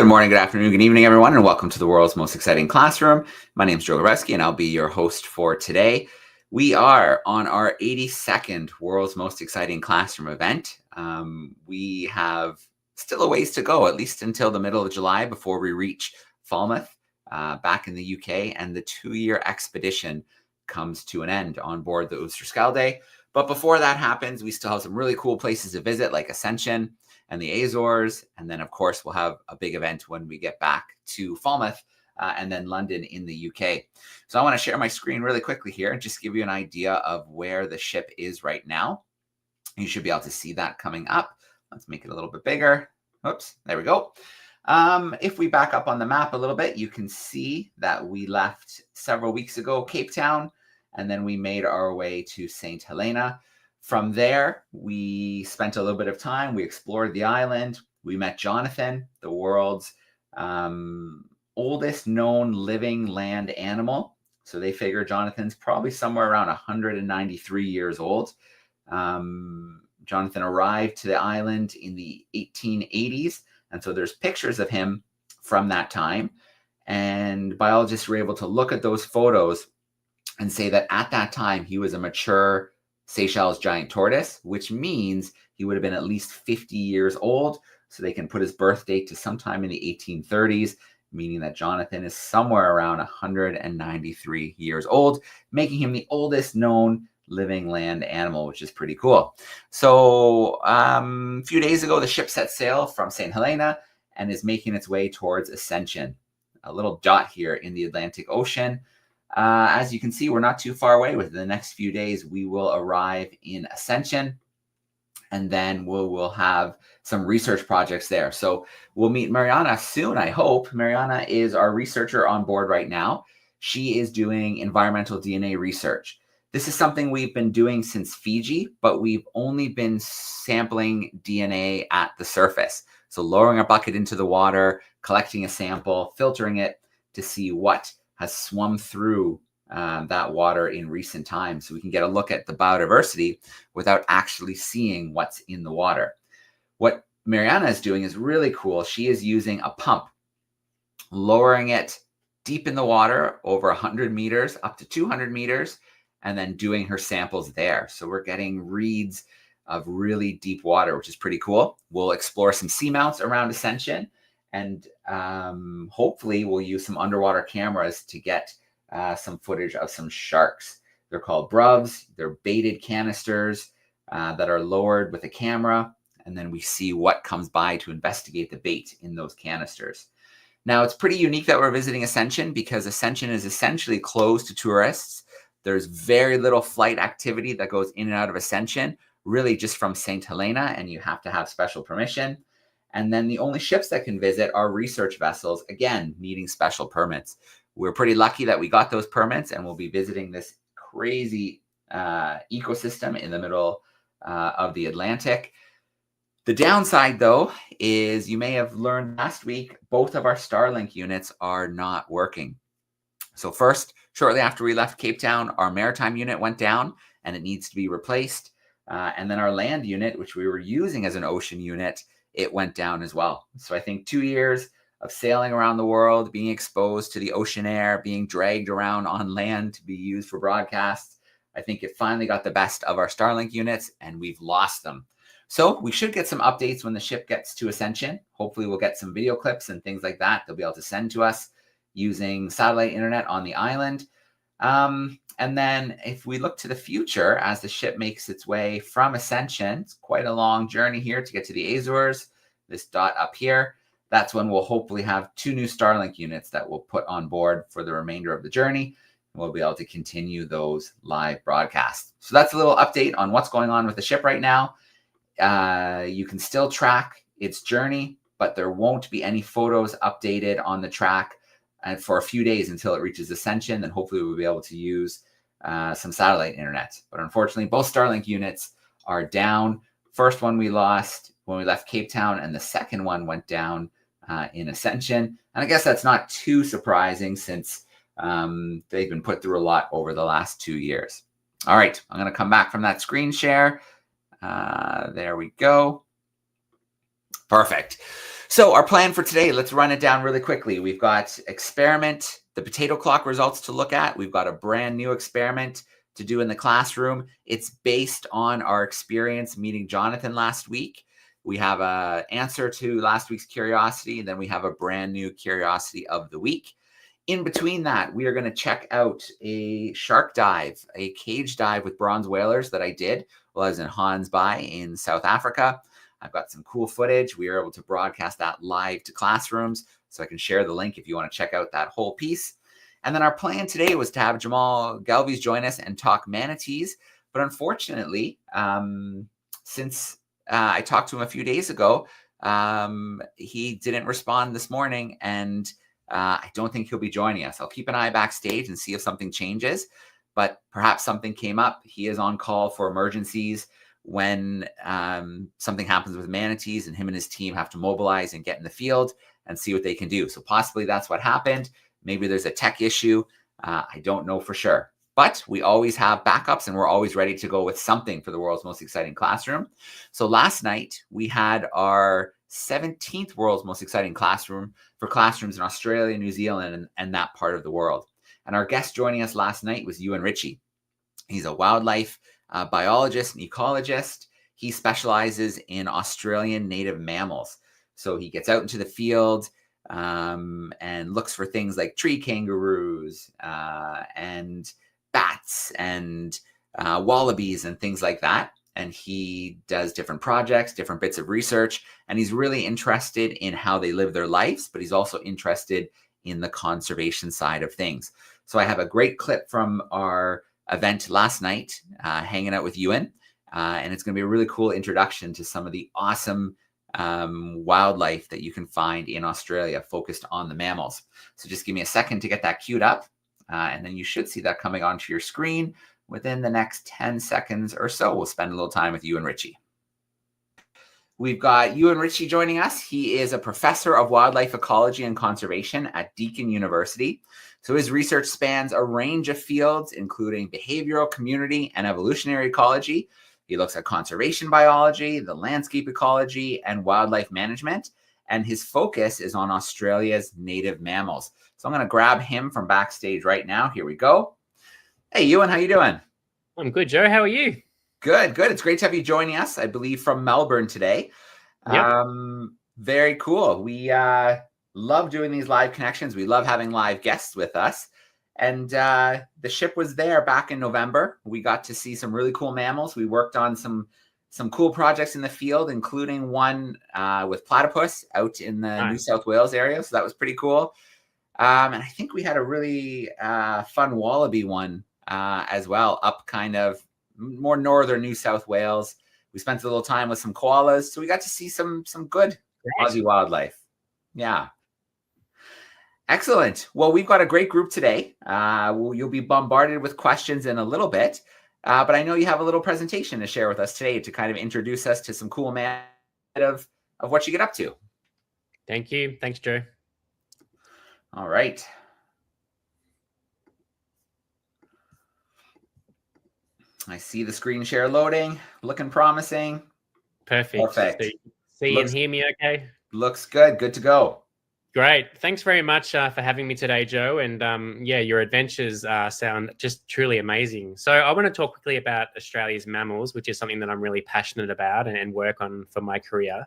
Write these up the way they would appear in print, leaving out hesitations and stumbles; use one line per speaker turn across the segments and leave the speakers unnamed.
Good morning, good afternoon, good evening, everyone, and welcome to the world's most exciting classroom. My name is Joe Goreski, and I'll be your host for today. We are on our 82nd World's Most Exciting Classroom event. We have still a ways to go, at least until the middle of July, before we reach Falmouth back in the UK, and the 2-year expedition comes to an end on board the Oosterschelde. But before that happens, we still have some really cool places to visit, like Ascension and the Azores. And then, of course, we'll have a big event when we get back to Falmouth and then London in the UK. So I want to share my screen really quickly here and just give you an idea of where the ship is right now. You should be able to see that coming up. Let's make it a little bit bigger. Oops, there we go. If we back up on the map a little bit, you can see that we left several weeks ago, Cape Town, and then we made our way to St. Helena. From there, we spent a little bit of time. We explored the island. We met Jonathan, the world's oldest known living land animal. So they figure Jonathan's probably somewhere around 193 years old. Jonathan arrived to the island in the 1880s. And so there's pictures of him from that time. And biologists were able to look at those photos and say that at that time, he was a mature Seychelles giant tortoise, which means he would have been at least 50 years old. So they can put his birth date to sometime in the 1830s, meaning that Jonathan is somewhere around 193 years old, making him the oldest known living land animal, which is pretty cool. So a few days ago, the ship set sail from St. Helena and is making its way towards Ascension, a little dot here in the Atlantic Ocean. As you can see, we're not too far away. Within the next few days, we will arrive in Ascension, and then we'll have some research projects there. So we'll meet Mariana soon, I hope. Mariana is our researcher on board right now. She is doing environmental DNA research. This is something we've been doing since Fiji, but we've only been sampling DNA at the surface. So lowering a bucket into the water, collecting a sample, filtering it to see what has swum through that water in recent times, so we can get a look at the biodiversity without actually seeing what's in the water. What Mariana is doing is really cool. She is using a pump, lowering it deep in the water over 100 meters, up to 200 meters, and then doing her samples there. So we're getting reads of really deep water, which is pretty cool. We'll explore some seamounts around Ascension, and hopefully we'll use some underwater cameras to get some footage of some sharks. They're called bruvs. They're baited canisters that are lowered with a camera, and then we see what comes by to investigate the bait in those canisters. Now, it's pretty unique that we're visiting Ascension because Ascension is essentially closed to tourists. There's very little flight activity that goes in and out of Ascension, really just from St. Helena, and you have to have special permission. And then the only ships that can visit are research vessels, again, needing special permits. We're pretty lucky that we got those permits, and we'll be visiting this crazy ecosystem in the middle of the Atlantic. The downside, though, is you may have learned last week, both of our Starlink units are not working. So first, shortly after we left Cape Town, our maritime unit went down, and it needs to be replaced. And then our land unit, which we were using as an ocean unit, it went down as well. So I think 2 years of sailing around the world, being exposed to the ocean air, being dragged around on land to be used for broadcasts, I think it finally got the best of our Starlink units, and we've lost them. So we should get some updates when the ship gets to Ascension. Hopefully we'll get some video clips and things like that they'll be able to send to us using satellite internet on the island. And then if we look to the future, as the ship makes its way from Ascension, it's quite a long journey here to get to the Azores, this dot up here. That's when we'll hopefully have 2 new Starlink units that we'll put on board for the remainder of the journey. And we'll be able to continue those live broadcasts. So that's a little update on what's going on with the ship right now. You can still track its journey, but there won't be any photos updated on the track and for a few days until it reaches Ascension. Then hopefully we'll be able to use some satellite internet. But unfortunately, both Starlink units are down. First one we lost when we left Cape Town, and the second one went down in Ascension. And I guess that's not too surprising since they've been put through a lot over the last 2 years. All right, I'm going to come back from that screen share. There we go. Perfect. So our plan for today, let's run it down really quickly. We've got experiment, the potato clock results to look at. We've got a brand new experiment to do in the classroom. It's based on our experience meeting Jonathan last week. We have an answer to last week's curiosity, and then we have a brand new curiosity of the week. In between that, we are going to check out a shark dive, a cage dive with bronze whalers that I did while I was in Gansbaai in South Africa. I've got some cool footage. We were able to broadcast that live to classrooms, so I can share the link if you want to check out that whole piece. And then our plan today was to have Jamal Galvies join us and talk manatees. But unfortunately, since I talked to him a few days ago, he didn't respond this morning, and I don't think he'll be joining us. I'll keep an eye backstage and see if something changes, but perhaps something came up. He is on call for emergencies when something happens with manatees, and him and his team have to mobilize and get in the field and see what they can do. So possibly that's what happened. Maybe there's a tech issue. I don't know for sure. But we always have backups, and we're always ready to go with something for the world's most exciting classroom. So last night, we had our 17th world's most exciting classroom for classrooms in Australia, New Zealand, and that part of the world. And our guest joining us last night was Euan Ritchie. He's a wildlife biologist and ecologist. He specializes in Australian native mammals. So he gets out into the field and looks for things like tree kangaroos and bats and wallabies and things like that. And he does different projects, different bits of research, and he's really interested in how they live their lives, but he's also interested in the conservation side of things. So I have a great clip from our event last night, hanging out with Euan, and it's going to be a really cool introduction to some of the awesome wildlife that you can find in Australia focused on the mammals. So just give me a second to get that queued up, and then you should see that coming onto your screen within the next 10 seconds or so. We'll spend a little time with Euan Ritchie. We've got Euan Ritchie joining us. He is a professor of wildlife ecology and conservation at Deakin University. So his research spans a range of fields, including behavioral, community, and evolutionary ecology. He looks at conservation biology, the landscape ecology, and wildlife management. And his focus is on Australia's native mammals. So I'm going to grab him from backstage right now. Here we go. Hey, Euan, how you doing?
I'm good, Joe. How are you?
Good, good. It's great to have you joining us, I believe, from Melbourne today.
Yep.
Very cool. We love doing these live connections. We love having live guests with us. And the ship was there back in November. We got to see some really cool mammals. We worked on some cool projects in the field, including one with platypus out in the New South Wales area. So that was pretty cool. And I think we had a really fun wallaby one as well, up kind of more northern New South Wales. We spent a little time with some koalas, so we got to see some good Aussie wildlife. Yeah. Excellent. Well, we've got a great group today. You'll be bombarded with questions in a little bit, but I know you have a little presentation to share with us today to kind of introduce us to some cool of what you get up to.
Thank you. Thanks, Joe.
All right. I see the screen share loading, looking promising.
Perfect. See and hear me okay?
Looks good. Good to go.
Great. Thanks very much for having me today, Joe. And yeah, your adventures sound just truly amazing. So I want to talk quickly about Australia's mammals, which is something that I'm really passionate about and work on for my career.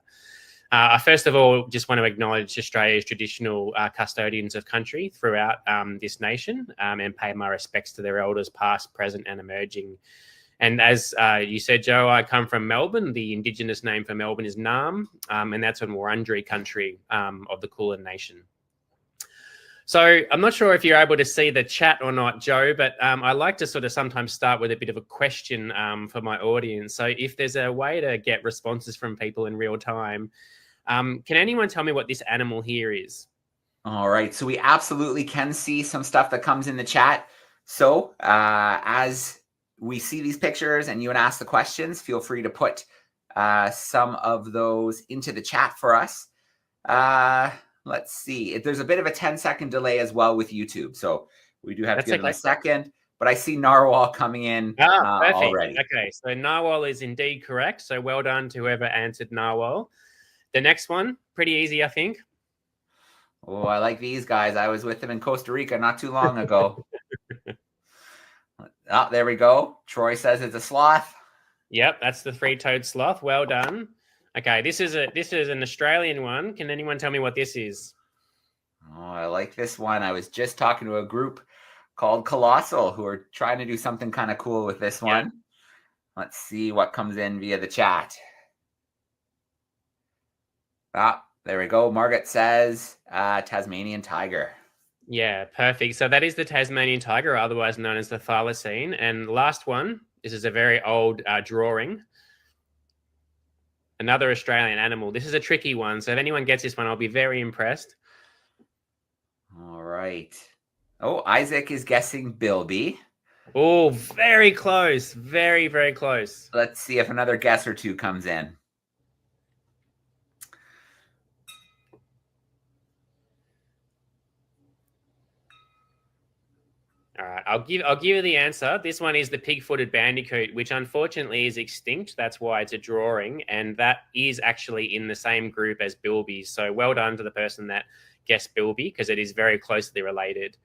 First of all, just want to acknowledge Australia's traditional custodians of country throughout this nation and pay my respects to their elders past, present and emerging. And as you said, Joe, I come from Melbourne. The Indigenous name for Melbourne is Naarm, and that's on Wurundjeri country of the Kulin Nation. So I'm not sure if you're able to see the chat or not, Joe, but I like to sort of sometimes start with a bit of a question for my audience. So if there's a way to get responses from people in real time, can anyone tell me what this animal here is?
All right. So we absolutely can see some stuff that comes in the chat. So as we see these pictures and you ask the questions, feel free to put some of those into the chat for us. Let's see. There's a bit of a 10-second delay as well with YouTube. So we do have to give them a second. But I see narwhal coming in already.
Okay, so narwhal is indeed correct. So well done to whoever answered narwhal. The next one, pretty easy, I think.
Oh, I like these guys. I was with them in Costa Rica not too long ago. Oh, there we go. Troy says it's a sloth.
Yep, that's the three-toed sloth. Well done. Okay, this is an Australian one. Can anyone tell me what this is?
Oh, I like this one. I was just talking to a group called Colossal who are trying to do something kind of cool with this one.
Yep.
Let's see what comes in via the chat. Ah, there we go. Margaret says Tasmanian tiger.
Yeah, perfect. So that is the Tasmanian tiger, otherwise known as the thylacine. And last one, this is a very old drawing. Another Australian animal. This is a tricky one. So if anyone gets this one, I'll be very impressed.
All right. Oh, Isaac is guessing bilby.
Oh, very close. Very, very close.
Let's see if another guess or two comes in.
All right, I'll give you the answer. This one is the pig-footed bandicoot, which unfortunately is extinct. That's why it's a drawing, and that is actually in the same group as bilby. So well done to the person that guessed bilby, because it is very closely related.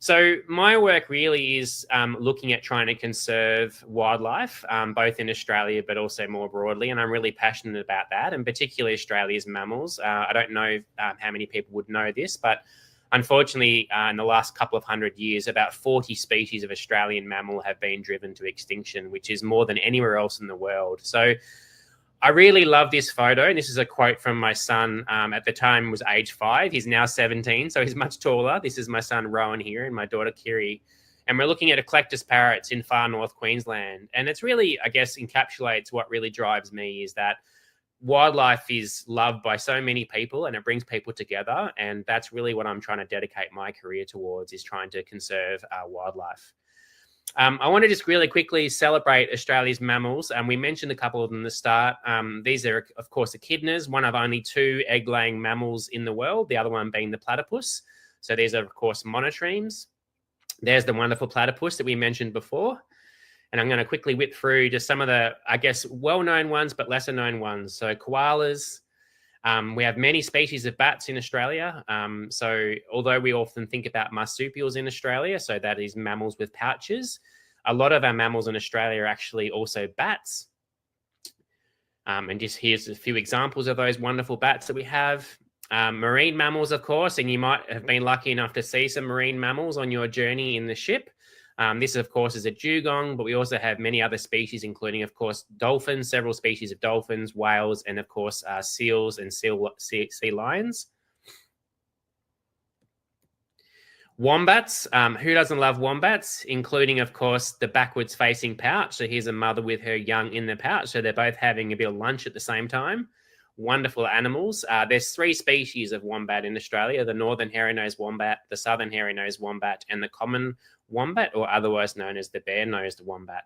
So my work really is looking at trying to conserve wildlife, both in Australia but also more broadly, and I'm really passionate about that, and particularly Australia's mammals. I don't know how many people would know this, but unfortunately, in the last couple of 100 years, about 40 species of Australian mammal have been driven to extinction, which is more than anywhere else in the world. So I really love this photo. And this is a quote from my son. At the time was age 5. He's now 17, so he's much taller. This is my son Rowan here and my daughter Kiri. And we're looking at eclectus parrots in far north Queensland. And it's really, I guess, encapsulates what really drives me is that wildlife is loved by so many people and it brings people together. And that's really what I'm trying to dedicate my career towards, is trying to conserve wildlife. I want to just really quickly celebrate Australia's mammals. We mentioned a couple of them at the start. These are, of course, echidnas, one of only 2 egg-laying mammals in the world, the other one being the platypus. So these are, of course, monotremes. There's the wonderful platypus that we mentioned before. And I'm going to quickly whip through just some of the, I guess, well-known ones, but lesser-known ones. So koalas. We have many species of bats in Australia. So although we often think about marsupials in Australia, so that is mammals with pouches, a lot of our mammals in Australia are actually also bats. And just here's a few examples of those wonderful bats that we have. Marine mammals, of course, and you might have been lucky enough to see some marine mammals on your journey in the ship. This, of course, is a dugong, but we also have many other species, including, of course, dolphins, several species of dolphins, whales, and, of course, seals and sea lions. Wombats. Who doesn't love wombats, including, of course, the backwards-facing pouch. So here's a mother with her young in the pouch. So they're both having a bit of lunch at the same time. Wonderful animals. There's 3 species of wombat in Australia: the northern hairy-nosed wombat, the southern hairy-nosed wombat, and the common wombat, or otherwise known as the bare-nosed wombat.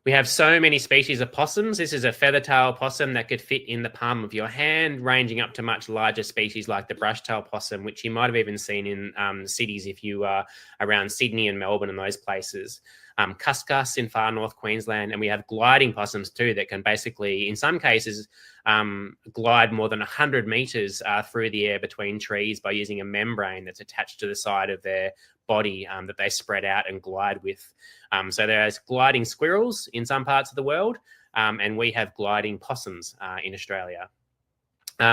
We have so many species of possums. This is a feather-tail possum that could fit in the palm of your hand, ranging up to much larger species like the brush-tail possum, which you might have even seen in cities if you are around Sydney and Melbourne and those places. Cuscus in far north Queensland, and we have gliding possums too that can basically, in some cases, glide more than 100 meters through the air between trees by using a membrane that's attached to the side of their body that they spread out and glide with. So there's gliding squirrels in some parts of the world, and we have gliding possums in Australia.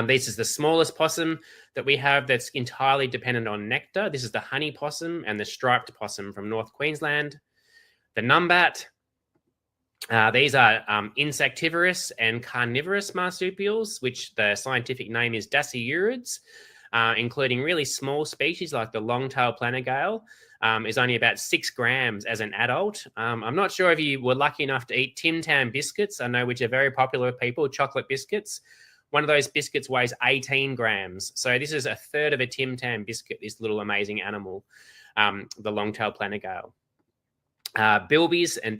This is the smallest possum that we have that's entirely dependent on nectar. This is the honey possum and the striped possum from North Queensland. The numbat. These are insectivorous and carnivorous marsupials, which the scientific name is dasyurids, including really small species like the long-tailed planigale, is only about 6 grams as an adult. I'm not sure if you were lucky enough to eat Tim Tam biscuits, I know, which are very popular with people, chocolate biscuits. One of those biscuits weighs 18 grams. So this is a third of a Tim Tam biscuit, this little amazing animal, the long-tailed planigale. Bilbies and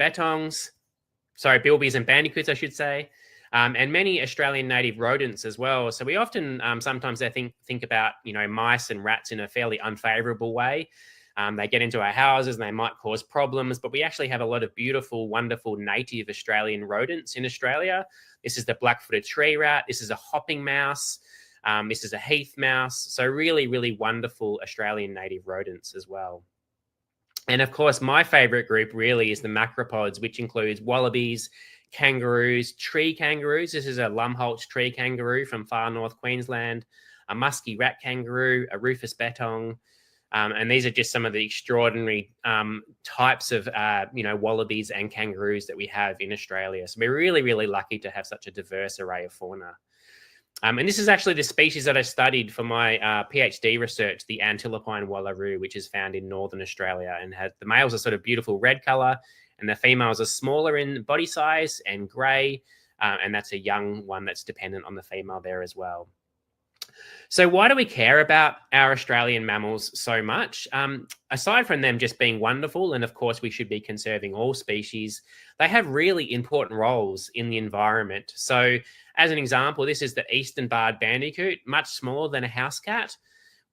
bandicoots, I should say, and many Australian native rodents as well. So we often sometimes I think about mice and rats in a fairly unfavourable way. They get into our houses and they might cause problems, but we actually have a lot of beautiful, wonderful native Australian rodents in Australia. This is the black-footed tree rat. This is a hopping mouse. This is a heath mouse. So really, really wonderful Australian native rodents as well. And of course, my favorite group really is the macropods, which includes wallabies, kangaroos, tree kangaroos. This is a Lumholtz tree kangaroo from far north Queensland, a musky rat kangaroo, a rufous bettong. And these are just some of the extraordinary types of, wallabies and kangaroos that we have in Australia. So we're really, really lucky to have such a diverse array of fauna. And this is actually the species that I studied for my PhD research, the Antilopine wallaroo, which is found in northern Australia, and the males are sort of beautiful red color, and the females are smaller in body size and grey, and that's a young one that's dependent on the female there as well. So why do we care about our Australian mammals so much? Aside from them just being wonderful, and of course we should be conserving all species, they have really important roles in the environment. So as an example, this is the eastern barred bandicoot, much smaller than a house cat.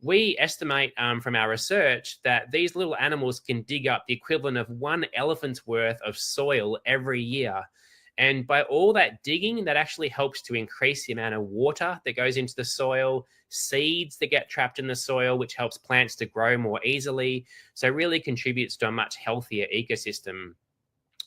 We estimate from our research that these little animals can dig up the equivalent of 1 elephant's worth of soil every year. And by all that digging, that actually helps to increase the amount of water that goes into the soil, seeds that get trapped in the soil, which helps plants to grow more easily. So it really contributes to a much healthier ecosystem.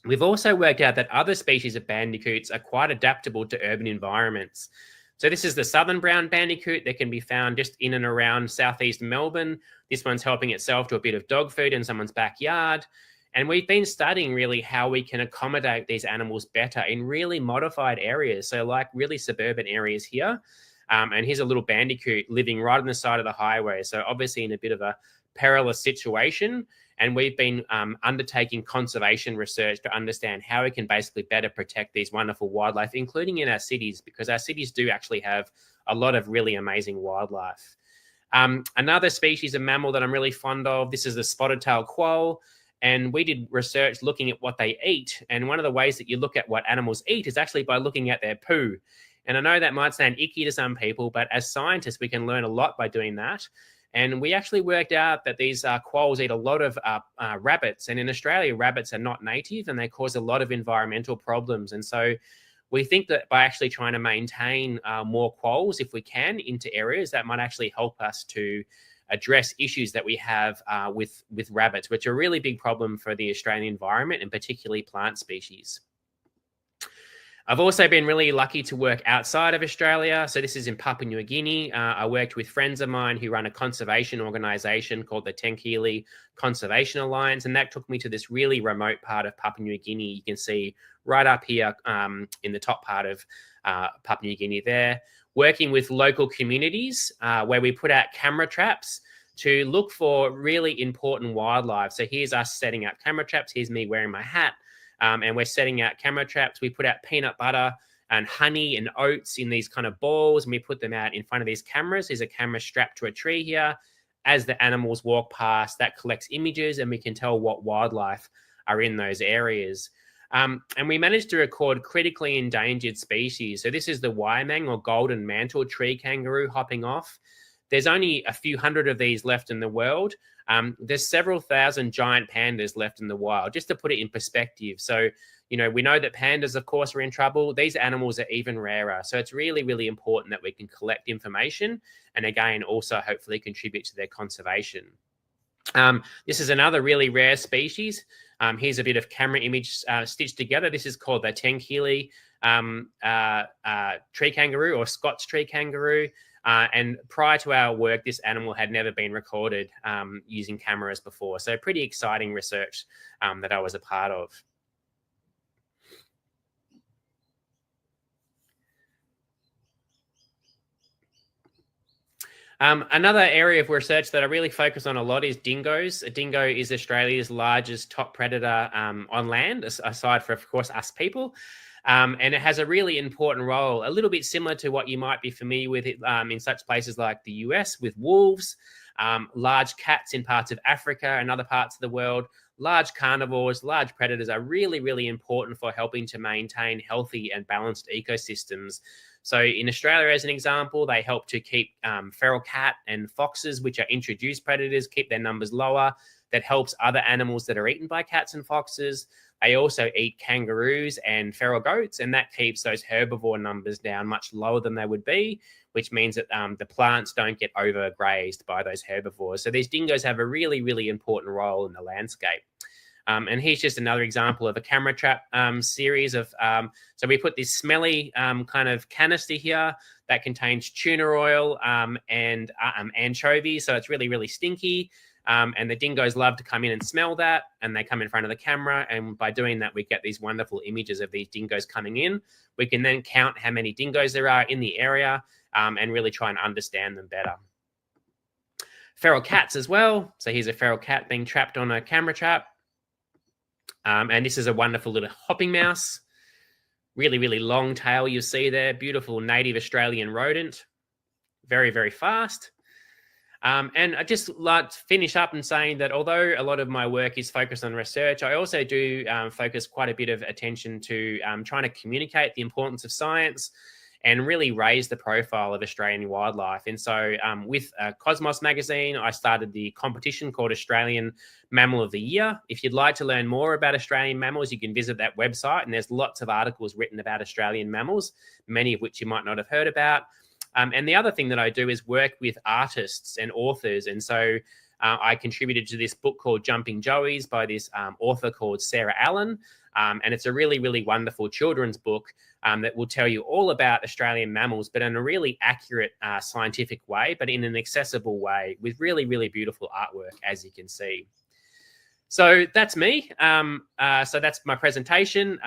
We've also worked out that other species of bandicoots are quite adaptable to urban environments. So this is the southern brown bandicoot that can be found just in and around southeast Melbourne. This one's helping itself to a bit of dog food in someone's backyard. And we've been studying really how we can accommodate these animals better in really modified areas. So like really suburban areas here. And here's a little bandicoot living right on the side of the highway. So obviously in a bit of a perilous situation. And we've been undertaking conservation research to understand how we can basically better protect these wonderful wildlife, including in our cities, because our cities do actually have a lot of really amazing wildlife. Another species of mammal that I'm really fond of, this is the spotted-tailed quoll. And we did research looking at what they eat. And one of the ways that you look at what animals eat is actually by looking at their poo. And I know that might sound icky to some people, but as scientists, we can learn a lot by doing that. And we actually worked out that these quolls eat a lot of rabbits. And in Australia, rabbits are not native and they cause a lot of environmental problems. And so we think that by actually trying to maintain more quolls, if we can, into areas, that might actually help us to address issues that we have with rabbits, which are a really big problem for the Australian environment and particularly plant species. I've also been really lucky to work outside of Australia. So this is in Papua New Guinea. I worked with friends of mine who run a conservation organisation called the Tenkili Conservation Alliance, and that took me to this really remote part of Papua New Guinea. You can see right up here in the top part of Papua New Guinea there, working with local communities where we put out camera traps to look for really important wildlife. So here's us setting up camera traps. Here's me wearing my hat. And we're setting out camera traps. We put out peanut butter and honey and oats in these kind of balls, and we put them out in front of these cameras. There's a camera strapped to a tree here. As the animals walk past, that collects images, and we can tell what wildlife are in those areas. And we managed to record critically endangered species. So this is the Waimang or golden mantle tree kangaroo hopping off. There's only a few hundred of these left in the world. There's several thousand giant pandas left in the wild, just to put it in perspective. So, we know that pandas, of course, are in trouble. These animals are even rarer. So it's really, really important that we can collect information and, again, also hopefully contribute to their conservation. This is another really rare species. Here's a bit of camera image stitched together. This is called the Tenkili tree kangaroo or Scots tree kangaroo. And prior to our work, this animal had never been recorded using cameras before. So pretty exciting research that I was a part of. Another area of research that I really focus on a lot is dingoes. A dingo is Australia's largest top predator on land, aside from, of course, us people. And it has a really important role, a little bit similar to what you might be familiar with in such places like the US with wolves, large cats in parts of Africa and other parts of the world. Large carnivores, large predators are really, really important for helping to maintain healthy and balanced ecosystems. So in Australia, as an example, they help to keep feral cat and foxes, which are introduced predators, keep their numbers lower. That helps other animals that are eaten by cats and foxes. They also eat kangaroos and feral goats, and that keeps those herbivore numbers down much lower than they would be, which means that the plants don't get overgrazed by those herbivores. So these dingoes have a really, really important role in the landscape. And here's just another example of a camera trap series of, so we put this smelly kind of canister here that contains tuna oil and anchovies. So it's really, really stinky. And the dingoes love to come in and smell that, and they come in front of the camera. And by doing that, we get these wonderful images of these dingoes coming in. We can then count how many dingoes there are in the area and really try and understand them better. Feral cats as well. So here's a feral cat being trapped on a camera trap. And this is a wonderful little hopping mouse. Really, really long tail you see there. Beautiful native Australian rodent. Very, very fast. And I just like to finish up and saying that although a lot of my work is focused on research, I also do focus quite a bit of attention to trying to communicate the importance of science and really raise the profile of Australian wildlife. And so with Cosmos magazine, I started the competition called Australian Mammal of the Year. If you'd like to learn more about Australian mammals, you can visit that website, and there's lots of articles written about Australian mammals, many of which you might not have heard about. And the other thing that I do is work with artists and authors. And so I contributed to this book called Jumping Joeys by this author called Sarah Allen. And it's a really, really wonderful children's book that will tell you all about Australian mammals, but in a really accurate scientific way, but in an accessible way with really, really beautiful artwork, as you can see. So that's me. So that's my presentation.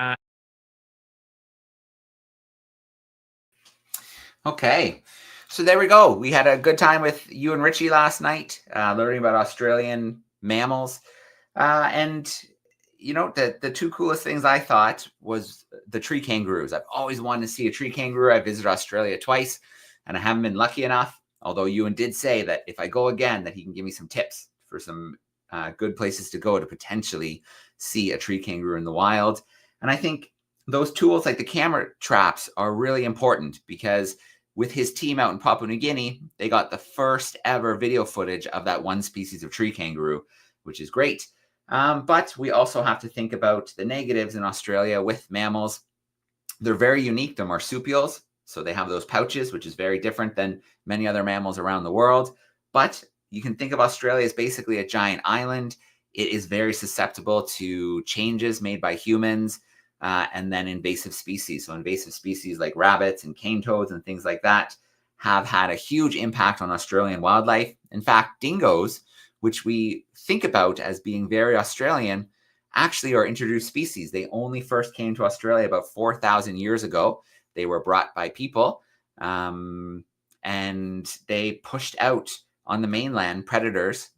Okay, so there we go. We had a good time with you and Ritchie last night, learning about Australian mammals. And, you know, the two coolest things I thought was the tree kangaroos. I've always wanted to see a tree kangaroo. I visited Australia twice, and I haven't been lucky enough. Although Euan did say that if I go again, that he can give me some tips for some good places to go to potentially see a tree kangaroo in the wild. And I think those tools like the camera traps are really important because with his team out in Papua New Guinea, they got the first ever video footage of that one species of tree kangaroo, which is great. But we also have to think about the negatives in Australia with mammals. They're very unique. They're marsupials, so they have those pouches, which is very different than many other mammals around the world. But you can think of Australia as basically a giant island. It is very susceptible to changes made by humans. And then invasive species. So invasive species like rabbits and cane toads and things like that have had a huge impact on Australian wildlife. In fact, dingoes, which we think about as being very Australian, actually are introduced species. They only first came to Australia about 4,000 years ago. They were brought by people, and they pushed out on the mainland predators,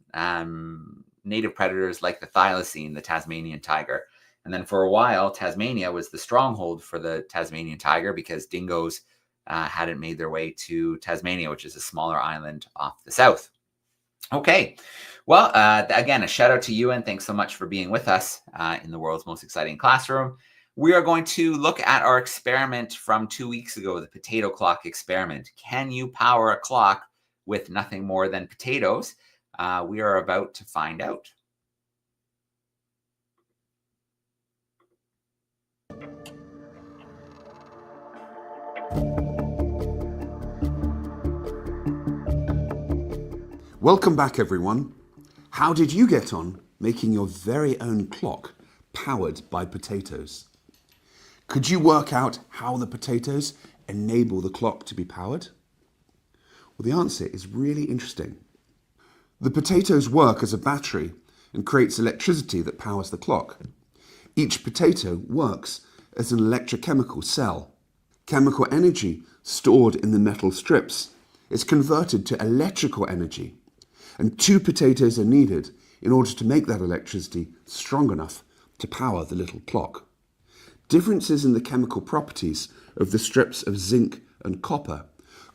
native predators like the thylacine, the Tasmanian tiger. And then for a while, Tasmania was the stronghold for the Tasmanian tiger because dingoes hadn't made their way to Tasmania, which is a smaller island off the south. Okay, well, again, a shout out to Euan. Thanks so much for being with us in the world's most exciting classroom. We are going to look at our experiment from 2 weeks ago, the potato clock experiment. Can you power a clock with nothing more than potatoes? We are about to find out.
Welcome back, everyone. How did you get on making your very own clock powered by potatoes? Could you work out how the potatoes enable the clock to be powered? Well, the answer is really interesting. The potatoes work as a battery and creates electricity that powers the clock. Each potato works as an electrochemical cell. Chemical energy stored in the metal strips is converted to electrical energy, and 2 potatoes are needed in order to make that electricity strong enough to power the little clock. Differences in the chemical properties of the strips of zinc and copper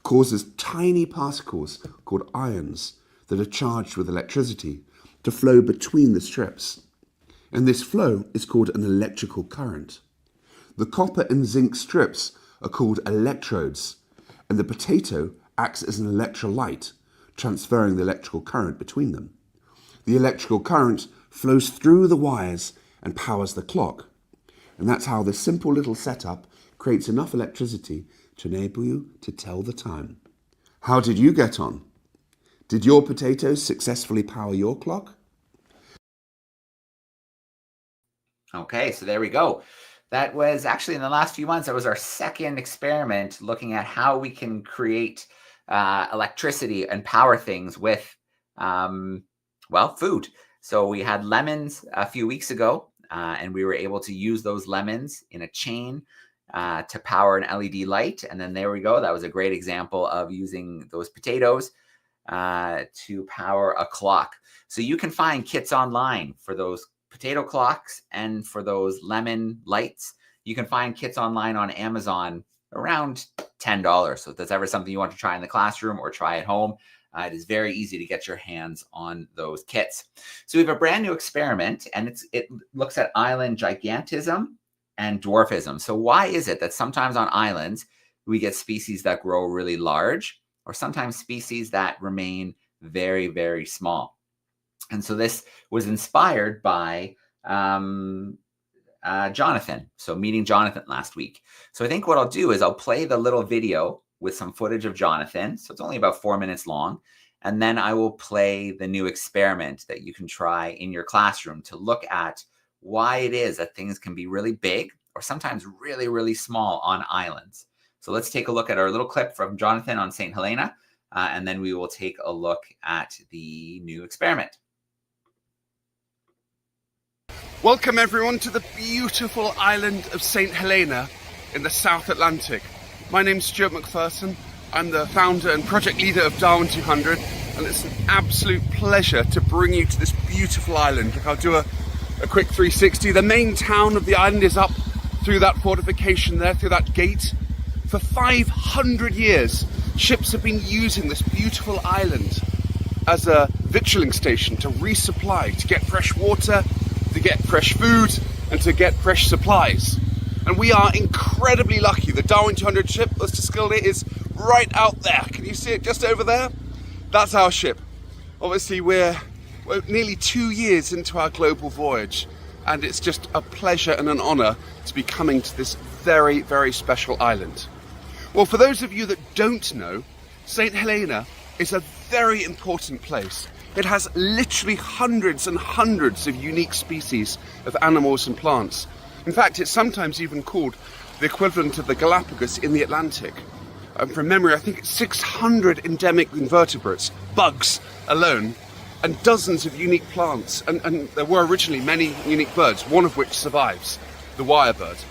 causes tiny particles called ions that are charged with electricity to flow between the strips. And this flow is called an electrical current. The copper and zinc strips are called electrodes, and the potato acts as an electrolyte, transferring the electrical current between them. The electrical current flows through the wires and powers the clock. And that's how this simple little setup creates enough electricity to enable you to tell the time. How did you get on? Did your potatoes successfully power your clock?
Okay, so there we go. That was actually in the last few months, that was our second experiment looking at how we can create electricity and power things with, food. So we had lemons a few weeks ago, and we were able to use those lemons in a chain to power an LED light. And then there we go. That was a great example of using those potatoes to power a clock. So you can find kits online for those potato clocks and for those lemon lights. You can find kits online on Amazon around $10. So if that's ever something you want to try in the classroom or try at home, it is very easy to get your hands on those kits. So we have a brand new experiment, and it looks at island gigantism and dwarfism. So why is it that sometimes on islands we get species that grow really large, or sometimes species that remain very, very small? And so this was inspired by Jonathan. So meeting Jonathan last week. So I think what I'll do is I'll play the little video with some footage of Jonathan. So it's only about 4 minutes long. And then I will play the new experiment that you can try in your classroom to look at why it is that things can be really big or sometimes really, really small on islands. So let's take a look at our little clip from Jonathan on St. Helena, and then we will take a look at the new experiment.
Welcome everyone to the beautiful island of St. Helena in the South Atlantic. My name's Stuart McPherson. I'm the founder and project leader of DARWIN200, and it's an absolute pleasure to bring you to this beautiful island. Look, I'll do a quick 360. The main town of the island is up through that fortification there, through that gate. For 500 years, ships have been using this beautiful island as a victualling station to resupply, to get fresh water, to get fresh food, and to get fresh supplies. And we are incredibly lucky. The DARWIN200 ship, Oosterschelde, is right out there. Can you see it just over there? That's our ship. Obviously, we're nearly 2 years into our global voyage, and it's just a pleasure and an honor to be coming to this very, very special island. Well, for those of you that don't know, St. Helena is a very important place. It has literally hundreds and hundreds of unique species of animals and plants. In fact, it's sometimes even called the equivalent of the Galapagos in the Atlantic. From memory, I think it's 600 endemic invertebrates, bugs alone, and dozens of unique plants. And there were originally many unique birds, one of which survives, the lyrebird.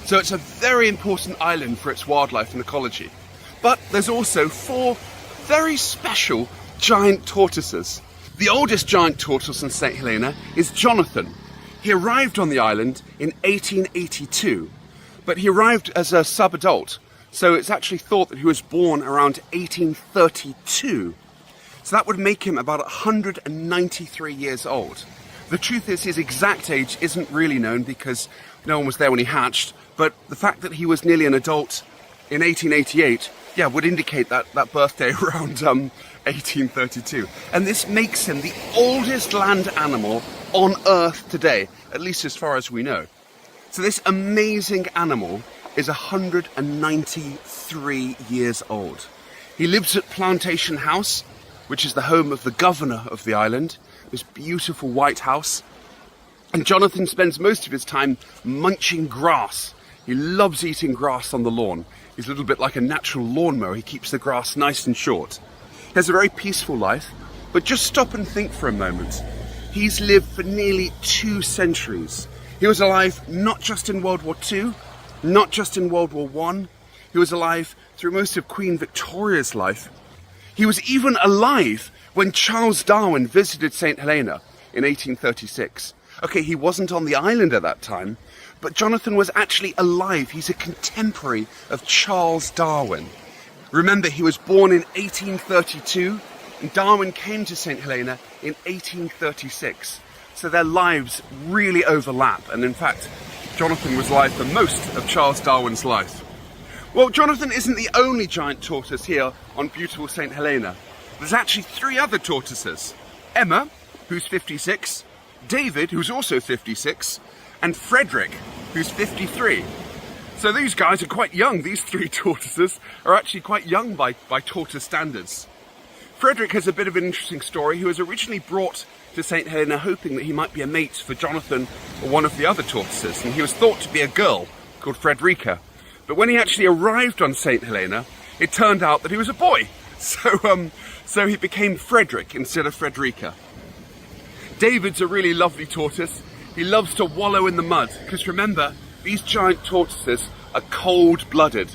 So it's a very important island for its wildlife and ecology. But there's also 4 very special giant tortoises. The oldest giant tortoise in St. Helena is Jonathan. He arrived on the island in 1882, but he arrived as a sub-adult, so it's actually thought that he was born around 1832. So that would make him about 193 years old. The truth is, his exact age isn't really known because no one was there when he hatched, but the fact that he was nearly an adult in 1888, would indicate that birthday around 1832. And this makes him the oldest land animal on Earth today, at least as far as we know. So this amazing animal is 193 years old. He lives at Plantation House, which is the home of the governor of the island, this beautiful white house. And Jonathan spends most of his time munching grass. He loves eating grass on the lawn. He's a little bit like a natural lawnmower. He keeps the grass nice and short. He has a very peaceful life, but just stop and think for a moment. He's lived for nearly 2 centuries. He was alive not just in World War II, not just in World War I. He was alive through most of Queen Victoria's life. He was even alive when Charles Darwin visited St. Helena in 1836. Okay, he wasn't on the island at that time, but Jonathan was actually alive. He's a contemporary of Charles Darwin. Remember, he was born in 1832, and Darwin came to St. Helena in 1836. So their lives really overlap, and in fact, Jonathan was alive for most of Charles Darwin's life. Well, Jonathan isn't the only giant tortoise here on beautiful St. Helena. There's actually 3 other tortoises. Emma, who's 56, David, who's also 56, and Frederick, who's 53. So these guys are quite young. These 3 tortoises are actually quite young by tortoise standards. Frederick has a bit of an interesting story. He was originally brought to St. Helena hoping that he might be a mate for Jonathan or one of the other tortoises, and he was thought to be a girl called Frederica. But when he actually arrived on St. Helena, it turned out that he was a boy. So he became Frederick instead of Frederica. David's a really lovely tortoise. He loves to wallow in the mud, because remember, these giant tortoises are cold-blooded.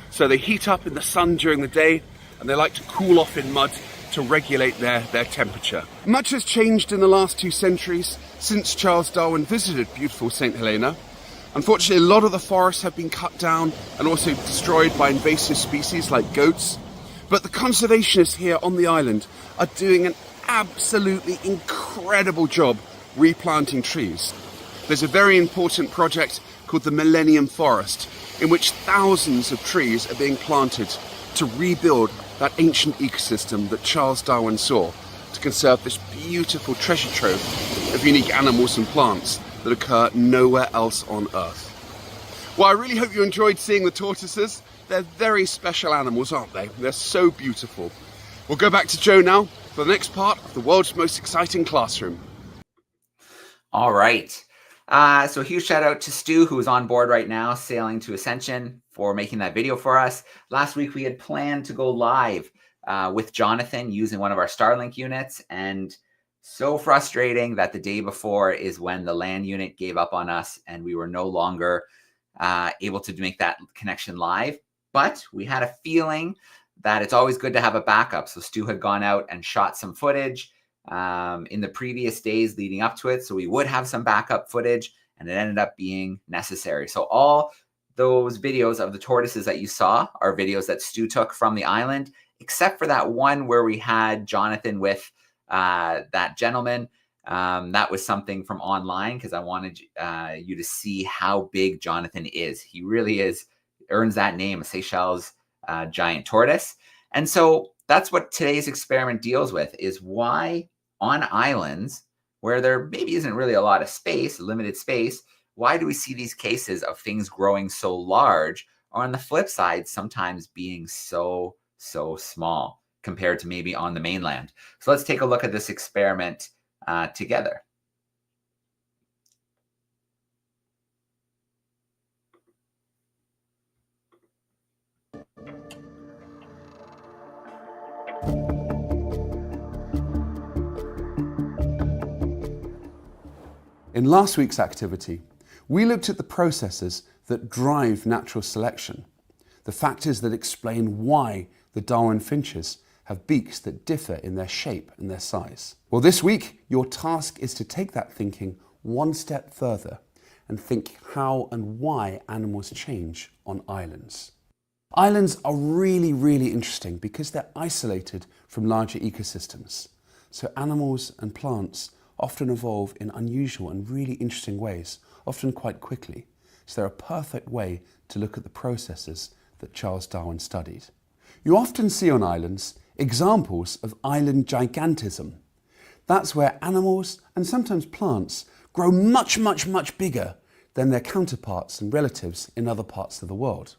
So they heat up in the sun during the day, and they like to cool off in mud to regulate their temperature. Much has changed in the last 2 centuries since Charles Darwin visited beautiful St. Helena. Unfortunately, a lot of the forests have been cut down and also destroyed by invasive species like goats. But the conservationists here on the island are doing an absolutely incredible job replanting trees. There's a very important project called the Millennium Forest, in which thousands of trees are being planted to rebuild that ancient ecosystem that Charles Darwin saw, to conserve this beautiful treasure trove of unique animals and plants that occur nowhere else on Earth. Well, I really hope you enjoyed seeing the tortoises. They're very special animals, aren't they? They're so beautiful. We'll go back to Joe now for the next part of the world's most exciting classroom.
All right. So huge shout out to Stu, who is on board right now, sailing to Ascension, for making that video for us. Last week, we had planned to go live with Jonathan using one of our Starlink units, and so frustrating that the day before is when the land unit gave up on us and we were no longer able to make that connection live. But we had a feeling that it's always good to have a backup. So Stu had gone out and shot some footage in the previous days leading up to it, so we would have some backup footage, and it ended up being necessary. So all those videos of the tortoises that you saw are videos that Stu took from the island, except for that one where we had Jonathan with that gentleman. That was something from online, because I wanted you to see how big Jonathan is. He really is, earns that name, a Seychelles giant tortoise. And so that's what today's experiment deals with, is why on islands where there maybe isn't really a lot of space, limited space, why do we see these cases of things growing so large, or on the flip side, sometimes being so small compared to maybe on the mainland? So let's take a look at this experiment together.
In last week's activity, we looked at the processes that drive natural selection, the factors that explain why the Darwin finches have beaks that differ in their shape and their size. Well, this week, your task is to take that thinking one step further and think how and why animals change on islands. Islands are really interesting because they're isolated from larger ecosystems. So animals and plants often evolve in unusual and really interesting ways, often quite quickly. So they're a perfect way to look at the processes that Charles Darwin studied. You often see on islands examples of island gigantism. That's where animals and sometimes plants grow much bigger than their counterparts and relatives in other parts of the world.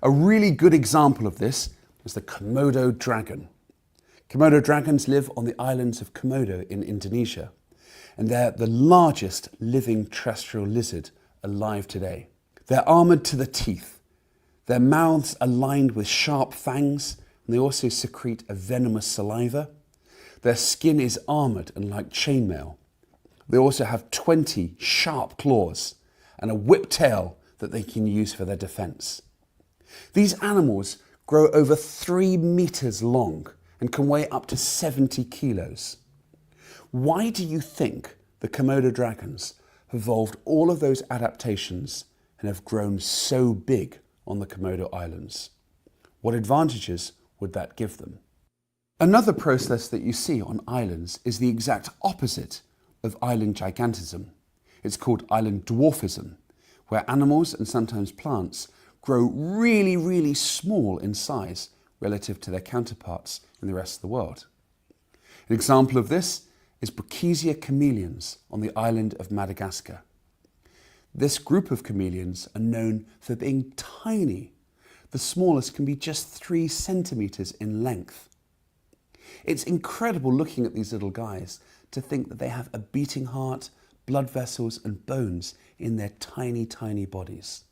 A really good example of this is the Komodo dragon. Komodo dragons live on the islands of Komodo in Indonesia, and they're the largest living terrestrial lizard alive today. They're armoured to the teeth. Their mouths are lined with sharp fangs, and they also secrete a venomous saliva. Their skin is armoured and like chainmail. They also have 20 sharp claws and a whip tail that they can use for their defence. These animals grow over 3 meters long and can weigh up to 70 kilos. Why do you think the Komodo dragons evolved all of those adaptations and have grown so big on the Komodo Islands? What advantages would that give them? Another process that you see on islands is the exact opposite of island gigantism. It's called island dwarfism, where animals and sometimes plants grow really, really small in size relative to their counterparts in the rest of the world. An example of this is Brachysia chameleons on the island of Madagascar. This group of chameleons are known for being tiny. The smallest can be just 3 centimeters in length. It's incredible looking at these little guys to think that they have a beating heart, blood vessels and bones in their tiny, tiny bodies.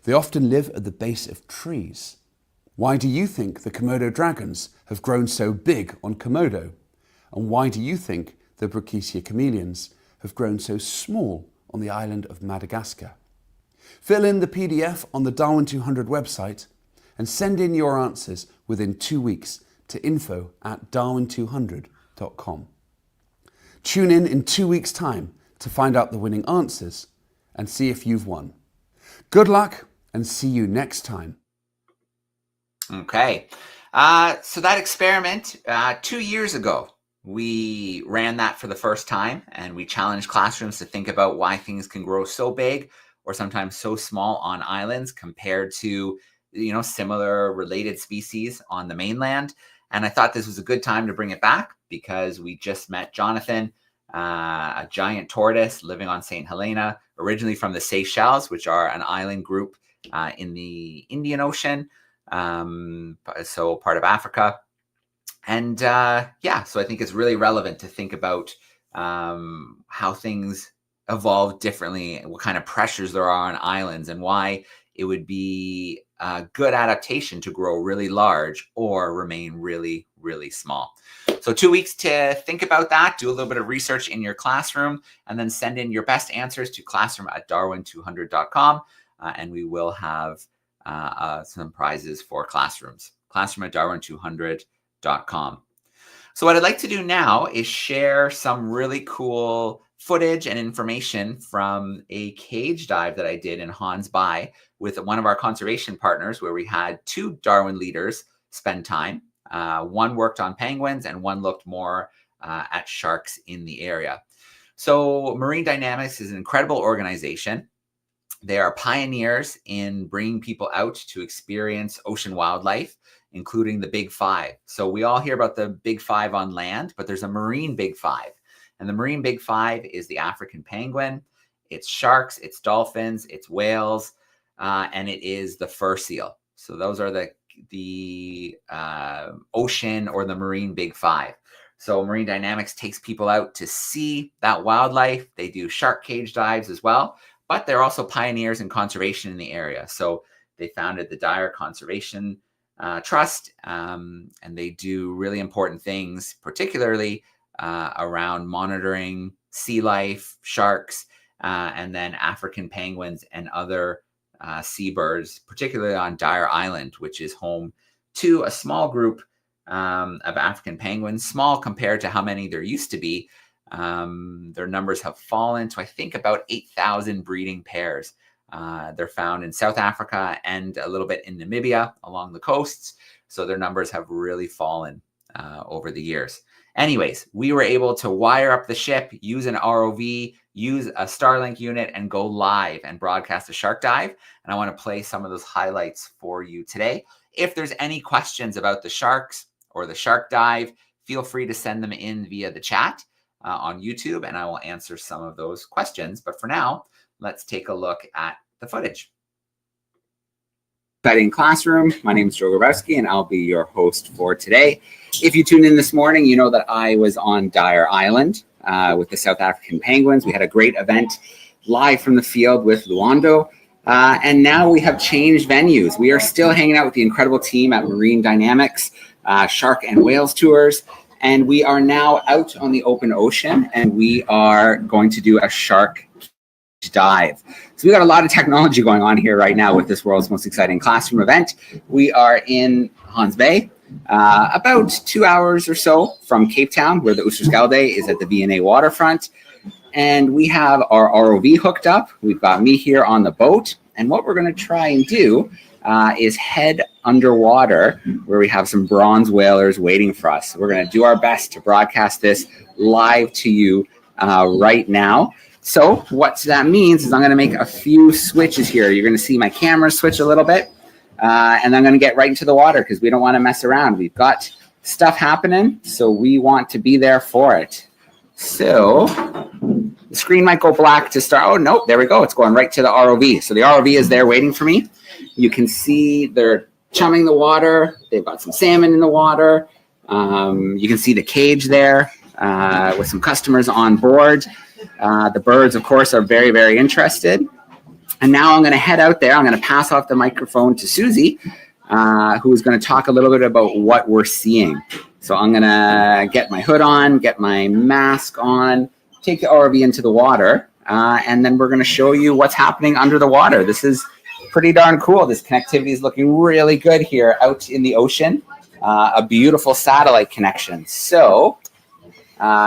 They often live at the base of trees. Why do you think the Komodo dragons have grown so big on Komodo? And why do you think the Brachysia chameleons have grown so small on the island of Madagascar? Fill in the PDF on the DARWIN200 website and send in your answers within 2 weeks to info@darwin200.com. Tune in 2 weeks' time to find out the winning answers and see if you've won. Good luck and see you next time.
Okay. So that experiment, 2 years ago, we ran that for the first time, and we challenged classrooms to think about why things can grow so big or sometimes so small on islands compared to, similar related species on the mainland. And I thought this was a good time to bring it back because we just met Jonathan, a giant tortoise living on St. Helena, originally from the Seychelles, which are an island group in the Indian Ocean, so part of Africa. And so I think it's really relevant to think about how things evolve differently, what kind of pressures there are on islands, and why it would be a good adaptation to grow really large or remain really, really small. So 2 weeks to think about that, do a little bit of research in your classroom, and then send in your best answers to classroom@darwin200.com, and we will have some prizes for classrooms. Classroom@darwin200.com. So what I'd like to do now is share some really cool footage and information from a cage dive that I did in Gansbaai with one of our conservation partners, where we had 2 Darwin leaders spend time. One worked on penguins and one looked more at sharks in the area. So Marine Dynamics is an incredible organization. They are pioneers in bringing people out to experience ocean wildlife, including the Big Five. So we all hear about the Big Five on land, but there's a marine Big Five. And the marine Big Five is the African penguin, it's sharks, it's dolphins, it's whales, and it is the fur seal. So those are the ocean or the marine Big Five. So Marine Dynamics takes people out to see that wildlife. They do shark cage dives as well, but they're also pioneers in conservation in the area. So they founded the Dyer Conservation Trust, and they do really important things, particularly around monitoring sea life, sharks, and then African penguins and other seabirds, particularly on Dyer Island, which is home to a small group of African penguins, small compared to how many there used to be. Their numbers have fallen to, I think, about 8,000 breeding pairs. They're found in South Africa and a little bit in Namibia along the coasts. So their numbers have really fallen over the years. Anyways, we were able to wire up the ship, use an ROV, use a Starlink unit, and go live and broadcast a shark dive. And I want to play some of those highlights for you today. If there's any questions about the sharks or the shark dive, feel free to send them in via the chat on YouTube, and I will answer some of those questions. But for now, let's take a look at the footage. Exciting classroom. My name is Joe Grabowski, and I'll be your host for today. If you tuned in this morning, you know that I was on Dyer Island with the South African penguins. We had a great event live from the field with Luando. And now we have changed venues. We are still hanging out with the incredible team at Marine Dynamics, Shark and Whales Tours. And we are now out on the open ocean, and we are going to do a shark dive. So we got a lot of technology going on here right now with this world's most exciting classroom event. We are in Gansbaai, about 2 hours or so from Cape Town, where the Oosterschelde is at the V&A waterfront. And we have our ROV hooked up. We've got me here on the boat. And what we're going to try and do is head underwater where we have some bronze whalers waiting for us. So we're going to do our best to broadcast this live to you right now. So what that means is I'm going to make a few switches here. You're going to see my camera switch a little bit. And I'm going to get right into the water because we don't want to mess around. We've got stuff happening, so we want to be there for it. So the screen might go black to start. Oh, no, there we go. It's going right to the ROV. So the ROV is there waiting for me. You can see they're chumming the water. They've got some salmon in the water. You can see the cage there with some customers on board. The birds, of course, are very, very interested. And now I'm going to head out there. I'm going to pass off the microphone to Susie, who is going to talk a little bit about what we're seeing. So I'm going to get my hood on, get my mask on, take the ROV into the water, and then we're going to show you what's happening under the water. This is pretty darn cool. This connectivity is looking really good here out in the ocean. A beautiful satellite connection. So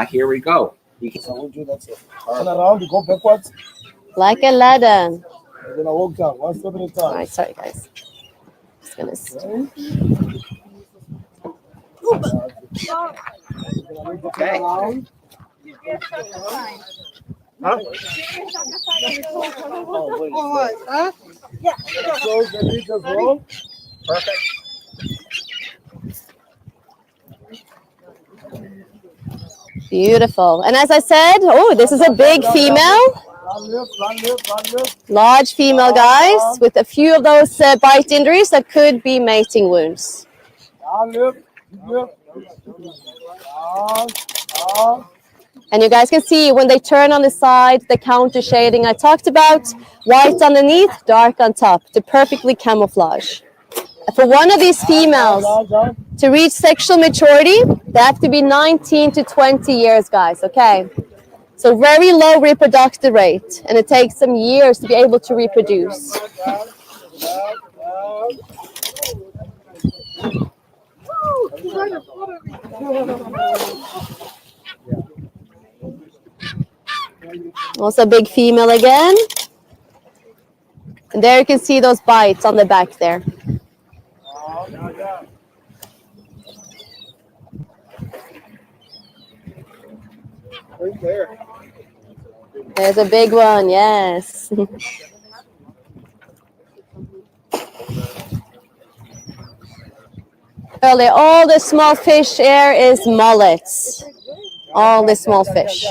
here we go. You can
turn around, you go backwards.
Like a ladder.
You're gonna walk down one step at a time.
All right, sorry guys. Just gonna
Okay. Perfect.
Beautiful. And as I said, oh, this is a big female. Large female, guys, with a few of those bite injuries that could be mating wounds. And you guys can see when they turn on the side, the counter shading I talked about, white underneath, dark on top, to perfectly camouflage. For one of these females to reach sexual maturity, they have to be 19 to 20 years, guys, okay? So very low reproductive rate, and it takes some years to be able to reproduce. Also a big female again. And there you can see those bites on the back there.
Right there.
There's a big one, yes. Earlier, all the small fish here is mullets. All the small fish.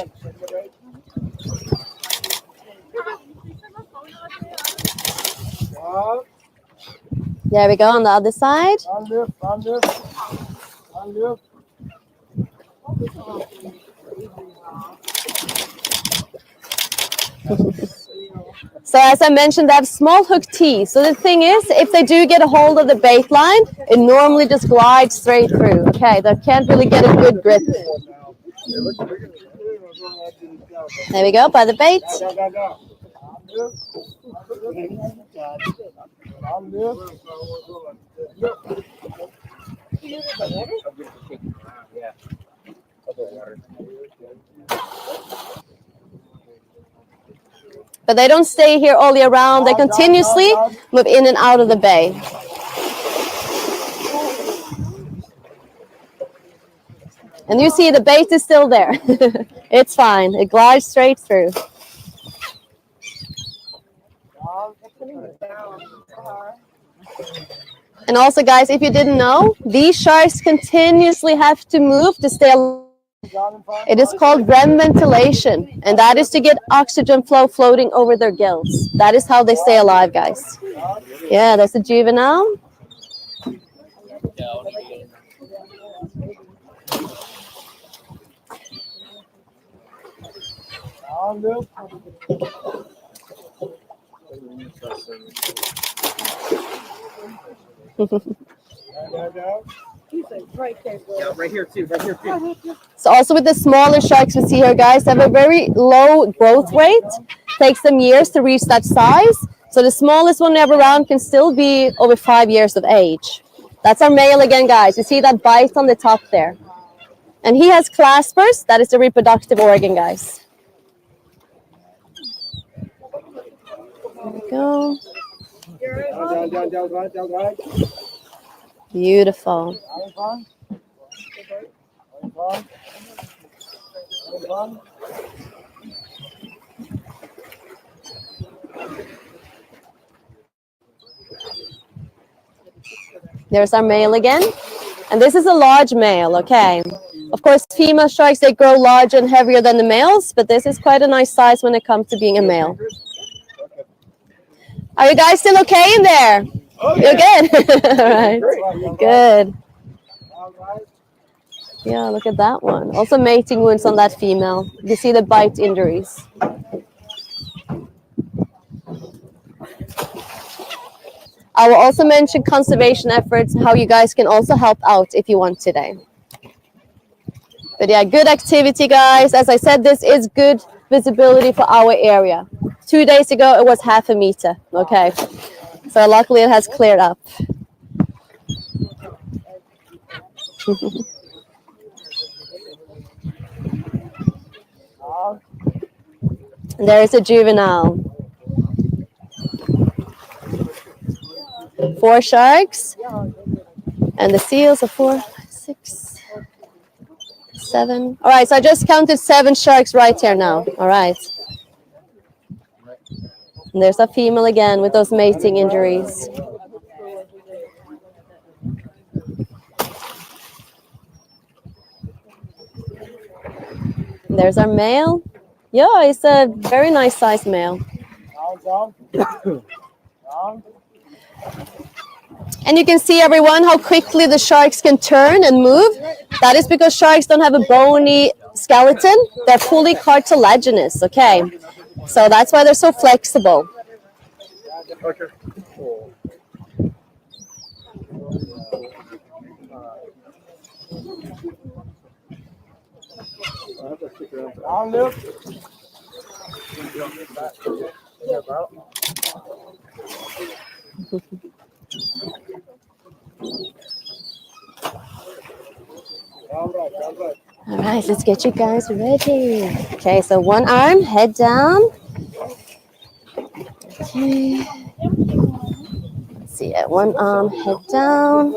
There we go on the other side. So as I mentioned, they have small hook teeth. So the thing is, if they do get a hold of the bait line, it normally just glides straight through. Okay, they can't really get a good grip. There we go, by the bait. But they don't stay here all year round. They continuously move in and out of the bay. And you see the bait is still there. It's fine. It glides straight through. And also, guys, if you didn't know, these sharks continuously have to move to stay alive. It is called REM ventilation, and that is to get oxygen flow floating over their gills. That is how they stay alive, guys. Yeah, that's a juvenile.
Right here too.
So also with the smaller sharks we see here, guys, they have a very low growth rate. Takes them years to reach that size. So the smallest one ever around can still be over 5 years of age. That's our male again, guys. You see that bite on the top there. And he has claspers. That is the reproductive organ, guys. we go.
Down, right.
Beautiful. There's our male again. And this is a large male, okay. Of course, female sharks, they grow larger and heavier than the males, but this is quite a nice size when it comes to being a male. Are you guys still okay in there? You're good? All right, good. Yeah, look at that one. Also mating wounds on that female. You see the bite injuries. I will also mention conservation efforts, how you guys can also help out if you want today. But yeah, good activity, guys. As I said, this is good visibility for our area. 2 days ago, it was 0.5 meter. Okay, so luckily it has cleared up. There is a juvenile. 4 sharks, and the seals are 4, 6, 7. All right, so I just counted 7 sharks right here now. All right. And there's a female again with those mating injuries. And there's our male. Yeah, it's a very nice sized male. And you can see, everyone, how quickly the sharks can turn and move. That is because sharks don't have a bony skeleton. They're fully cartilaginous, okay? So that's why they're so flexible. All right, let's get you guys ready. Okay, so one arm, head down. Okay. Let's see it. One arm, head down.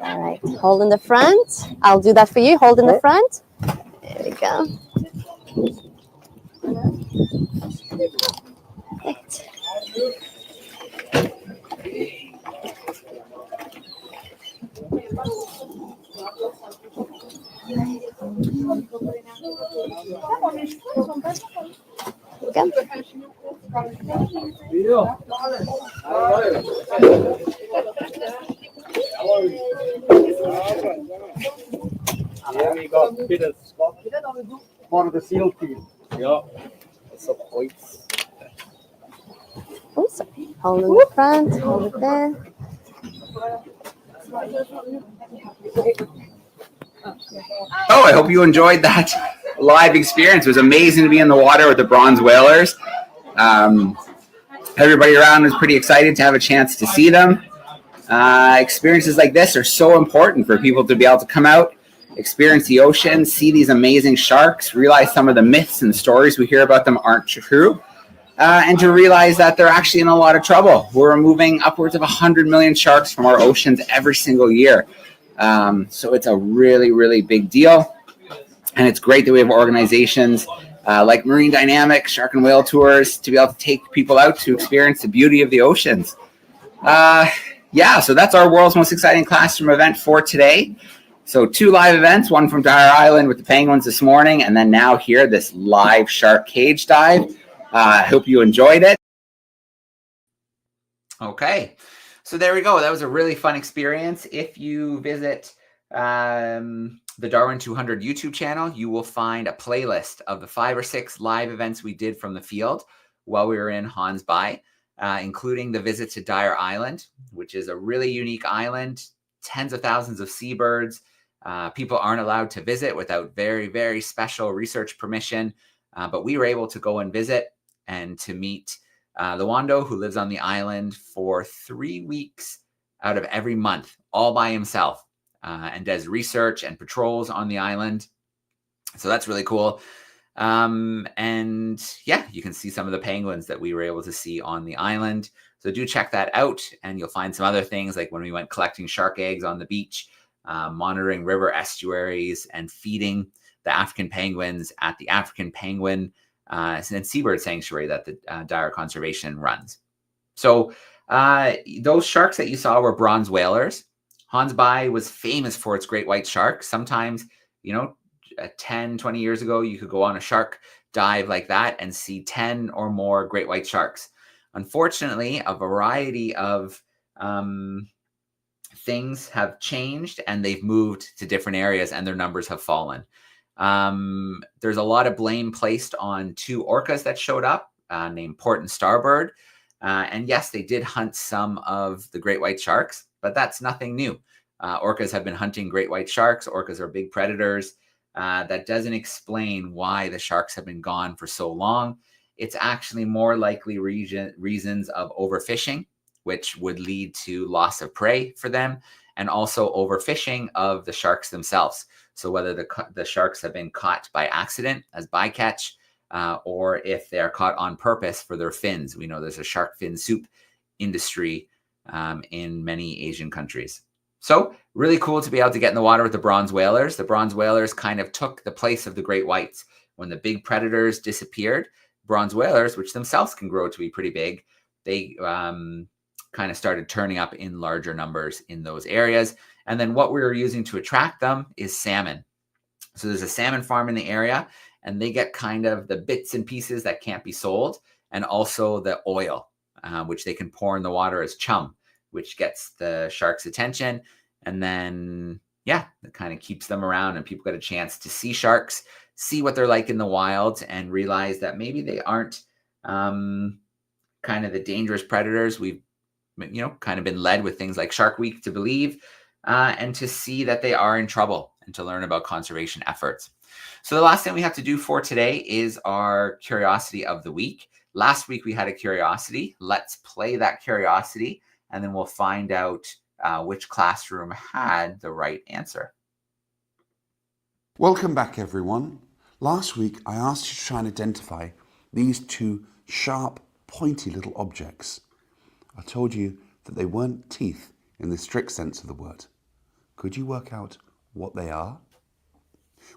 All right, hold in the front. I'll do that for you. Hold in the front. There we go. Perfect.
Yeah, we got Peter's spot. Part of the seal team. Yeah. Some points.
Oh, sorry. Hold in the front. Hold it there.
Oh, I hope you enjoyed that live experience. It was amazing to be in the water with the bronze whalers. Everybody around was pretty excited to have a chance to see them. Experiences like this are so important for people to be able to come out, experience the ocean, see these amazing sharks, realize some of the myths and stories we hear about them aren't true, and to realize that they're actually in a lot of trouble. We're removing upwards of 100 million sharks from our oceans every single year. So it's a really, really big deal. And it's great that we have organizations like Marine Dynamics, Shark and Whale Tours to be able to take people out to experience the beauty of the oceans. Yeah, so that's our world's most exciting classroom event for today. So 2 live events, one from Dyer Island with the penguins this morning, and then now here, this live shark cage dive. I hope you enjoyed it. Okay, so there we go. That was a really fun experience. If you visit the DARWIN200 YouTube channel, you will find a playlist of the 5 or 6 live events we did from the field while we were in Gansbaai, including the visit to Dyer Island, which is a really unique island, tens of thousands of seabirds. People aren't allowed to visit without very, very special research permission, but we were able to go and visit and to meet the Wando, who lives on the island for 3 weeks out of every month, all by himself, and does research and patrols on the island. So that's really cool. And yeah, you can see some of the penguins that we were able to see on the island. So do check that out, and you'll find some other things like when we went collecting shark eggs on the beach, monitoring river estuaries, and feeding the African penguins at the African Penguin and Seabird Sanctuary that the Dire Conservation runs. So those sharks that you saw were bronze whalers. Gansbaai was famous for its great white shark. Sometimes, 10, 20 years ago, you could go on a shark dive like that and see 10 or more great white sharks. Unfortunately, a variety of things have changed, and they've moved to different areas, and their numbers have fallen. There's a lot of blame placed on 2 orcas that showed up, named Port and Starbird. And yes, they did hunt some of the great white sharks, but that's nothing new. Orcas have been hunting great white sharks. Orcas are big predators. That doesn't explain why the sharks have been gone for so long. It's actually more likely reasons of overfishing, which would lead to loss of prey for them, and also overfishing of the sharks themselves. So whether the sharks have been caught by accident as bycatch, or if they are caught on purpose for their fins. We know there's a shark fin soup industry in many Asian countries. So really cool to be able to get in the water with the bronze whalers. The bronze whalers kind of took the place of the great whites. When the big predators disappeared, bronze whalers, which themselves can grow to be pretty big, they kind of started turning up in larger numbers in those areas. And then what we were using to attract them is salmon. So there's a salmon farm in the area, and they get kind of the bits and pieces that can't be sold, and also the oil, which they can pour in the water as chum, which gets the sharks' attention. And then, yeah, it kind of keeps them around, and people get a chance to see sharks, see what they're like in the wild, and realize that maybe they aren't kind of the dangerous predators we've kind of been led with things like Shark Week to believe, and to see that they are in trouble, and to learn about conservation efforts. So the last thing we have to do for today is our curiosity of the week. Last week we had a curiosity. Let's play that curiosity, and then we'll find out which classroom had the right answer.
Welcome back, everyone. Last week I asked you to try and identify these 2 sharp, pointy little objects. I told you that they weren't teeth in the strict sense of the word. Could you work out what they are?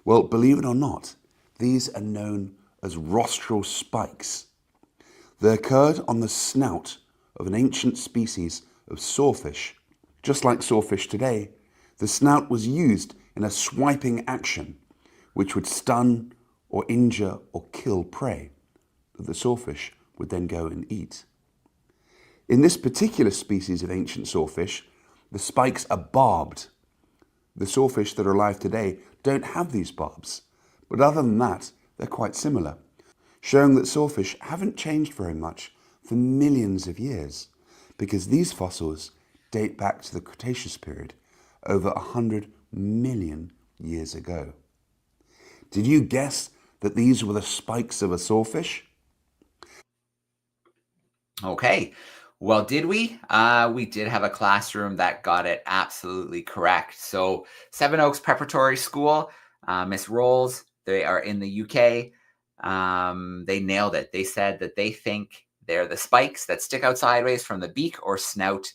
Well, believe it or not, these are known as rostral spikes. They occurred on the snout of an ancient species of sawfish. Just like sawfish today, the snout was used in a swiping action, which would stun or injure or kill prey that the sawfish would then go and eat. In this particular species of ancient sawfish, the spikes are barbed. The sawfish that are alive today don't have these barbs, but other than that, they're quite similar, showing that sawfish haven't changed very much for millions of years, because these fossils date back to the Cretaceous period, over 100 million years ago. Did you guess that these were the spikes of a sawfish?
Okay. Well, did we? We did have a classroom that got it absolutely correct. So Seven Oaks Preparatory School, Miss Rolls, they are in the UK. They nailed it. They said that they think they're the spikes that stick out sideways from the beak or snout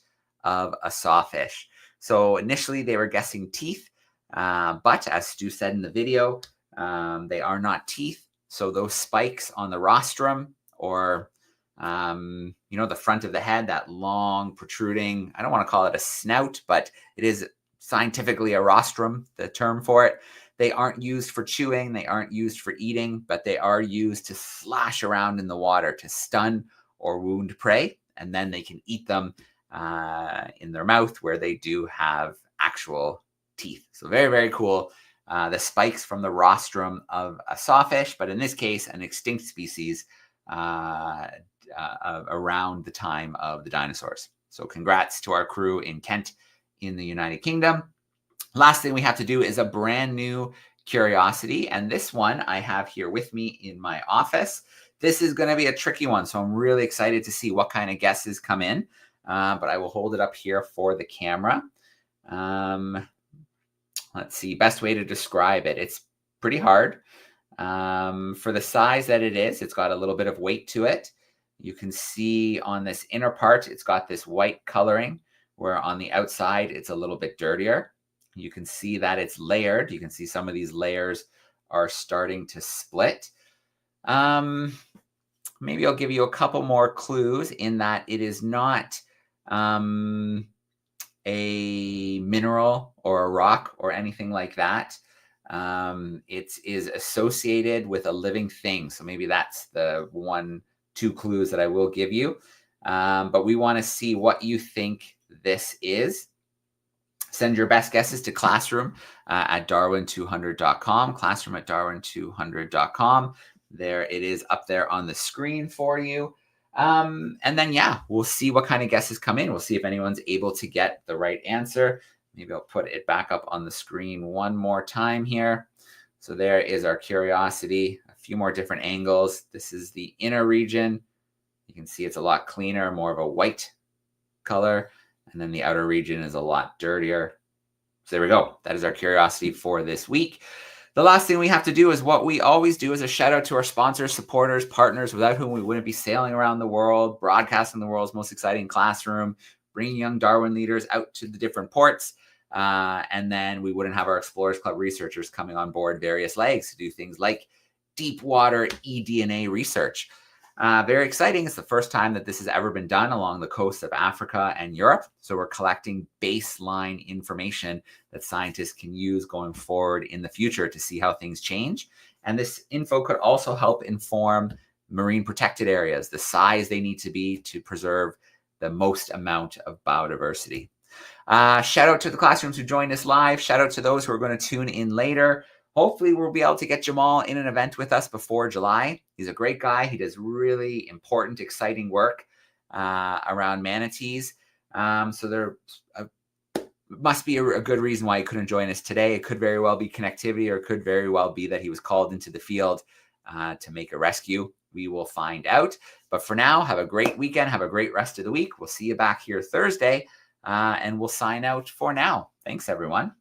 of a sawfish. So initially they were guessing teeth, but as Stu said in the video, they are not teeth. So those spikes on the rostrum, or the front of the head, that long protruding, I don't want to call it a snout, but it is scientifically a rostrum, the term for it. They aren't used for chewing, they aren't used for eating, but they are used to slash around in the water to stun or wound prey, and then they can eat them in their mouth, where they do have actual teeth. So very, very cool. The spikes from the rostrum of a sawfish, but in this case, an extinct species around the time of the dinosaurs. So congrats to our crew in Kent in the United Kingdom. Last thing we have to do is a brand new curiosity, and this one I have here with me in my office. This is going to be a tricky one, so I'm really excited to see what kind of guesses come in. but I will hold it up here for the camera. Let's see, best way to describe it. It's pretty hard. For the size that it is, it's got a little bit of weight to it. You can see on this inner part, it's got this white coloring, where on the outside, it's a little bit dirtier. You can see that it's layered. You can see some of these layers are starting to split. Maybe I'll give you a couple more clues in that it is not a mineral or a rock or anything like that. It is associated with a living thing. So maybe that's the 1-2 clues that I will give you. But we want to see what you think this is. Send your best guesses to classroom at DARWIN200.com, classroom at DARWIN200.com. There it is up there on the screen for you. And then, yeah, we'll see what kind of guesses come in. We'll see if anyone's able to get the right answer. Maybe I'll put it back up on the screen one more time here. So there is our curiosity, a few more different angles. This is the inner region. You can see it's a lot cleaner, more of a white color. And then the outer region is a lot dirtier. So there we go. That is our curiosity for this week. The last thing we have to do is what we always do, is a shout out to our sponsors, supporters, partners, without whom we wouldn't be sailing around the world, broadcasting the world's most exciting classroom, bringing young Darwin leaders out to the different ports. And then we wouldn't have our Explorers Club researchers coming on board various legs to do things like deep water eDNA research. Very exciting. It's the first time that this has ever been done along the coast of Africa and Europe. So we're collecting baseline information that scientists can use going forward in the future to see how things change. And this info could also help inform marine protected areas, the size they need to be to preserve the most amount of biodiversity. Shout out to the classrooms who joined us live. Shout out to those who are going to tune in later. Hopefully we'll be able to get Jamal in an event with us before July. He's a great guy. He does really important, exciting work around manatees. So there must be a good reason why he couldn't join us today. It could very well be connectivity, or it could very well be that he was called into the field to make a rescue. We will find out. But for now, have a great weekend. Have a great rest of the week. We'll see you back here Thursday, and we'll sign out for now. Thanks, everyone.